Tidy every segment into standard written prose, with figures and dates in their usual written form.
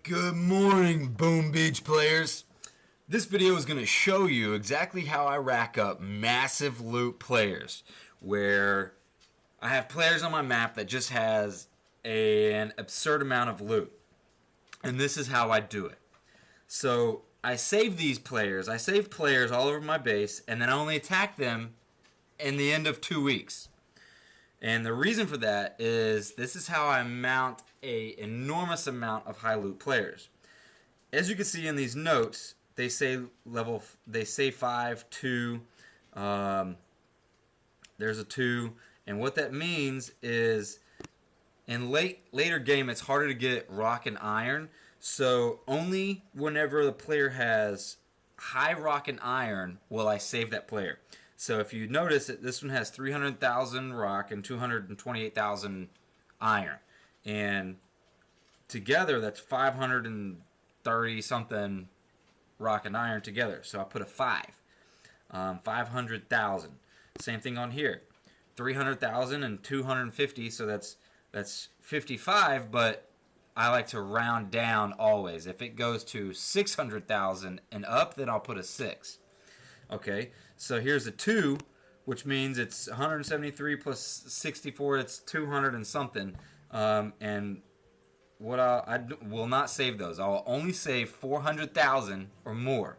Good morning, Boom Beach players. This video is going to show you exactly how I rack up massive loot players, where I have players on my map that just has an absurd amount of loot. And this is how I do it. So I save these players. I save players all over my base, and then I only attack them in the end of 2 weeks. And the reason for that is this is how I mount an enormous amount of high loot players. As you can see in these notes, they say 5, 2, there's a 2, and what that means is in later game it's harder to get rock and iron, so only whenever the player has high rock and iron will I save that player. So if you notice that this one has 300,000 rock and 228,000 iron, and together that's 530 something rock and iron together. So I put a 5, 500,000. Same thing on here, 300,000 and 250. So that's 55. But I like to round down always. If it goes to 600,000 and up, then I'll put a 6. Okay, so here's a 2, which means it's 173 plus 64. It's 200 and something. And what I will not save those. I'll only save 400,000 or more,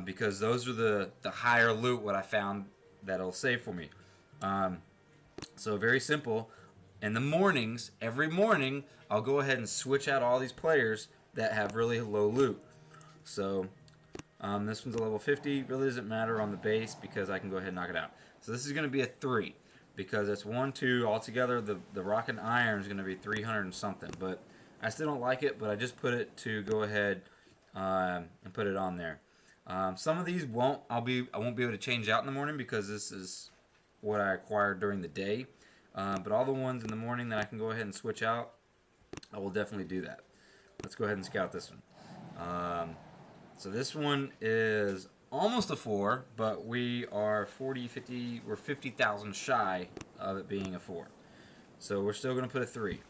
because those are the higher loot. What I found that'll save for me. So very simple. In the mornings, every morning, I'll go ahead and switch out all these players that have really low loot. So this one's a level 50. Really doesn't matter on the base because I can go ahead and knock it out. So this is going to be a 3 because it's 1, 2 altogether. The rock and iron is going to be 300 and something. But I still don't like it. But I just put it to go ahead and put it on there. Some of these I won't be able to change out in the morning because this is what I acquired during the day. But all the ones in the morning that I can go ahead and switch out, I will definitely do that. Let's go ahead and scout this one. So this one is almost a 4, but we are 50,000 shy of it being a 4. So we're still going to put a 3.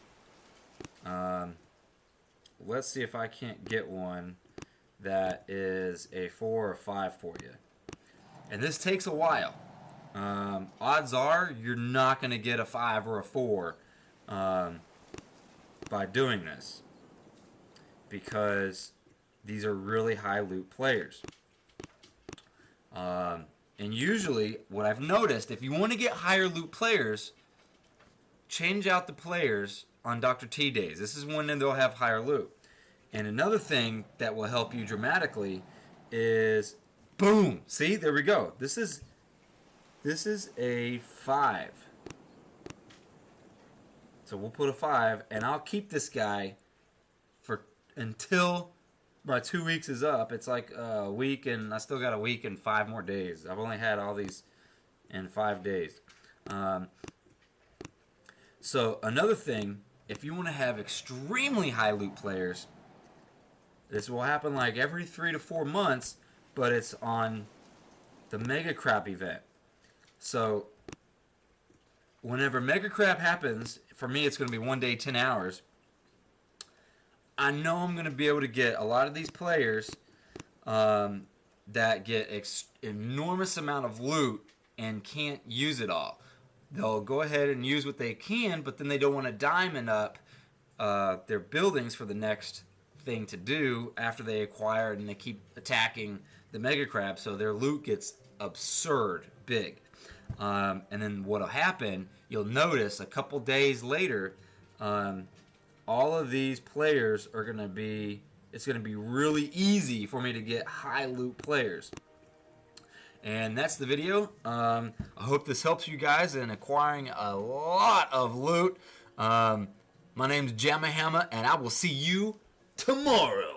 Let's see if I can't get one that is a 4 or 5 for you. And this takes a while. Odds are you're not going to get a 5 or a 4 by doing this, because these are really high loot players. And usually what I've noticed, if you want to get higher loot players, change out the players on Dr. T days. This is when they'll have higher loot. And another thing that will help you dramatically is, boom, see, there we go. This is a 5. So we'll put a 5, and I'll keep this guy until my 2 weeks is up. It's like a week, and I still got a week and 5 more days. I've only had all these in 5 days. So another thing, if you want to have extremely high loot players, this will happen like every 3 to 4 months, but it's on the Mega Crap event. So whenever Mega Crap happens, for me it's going to be 1 day, 10 hours. I know I'm going to be able to get a lot of these players that get enormous amount of loot and can't use it all. They'll go ahead and use what they can, but then they don't want to diamond up their buildings for the next thing to do after they acquire it, and they keep attacking the Mega Crab, so their loot gets absurd big. And then what'll happen, you'll notice a couple days later, all of these players are going to be, it's going to be really easy for me to get high loot players. And that's the video. I hope this helps you guys in acquiring a lot of loot. My name's Jamahama, and I will see you tomorrow.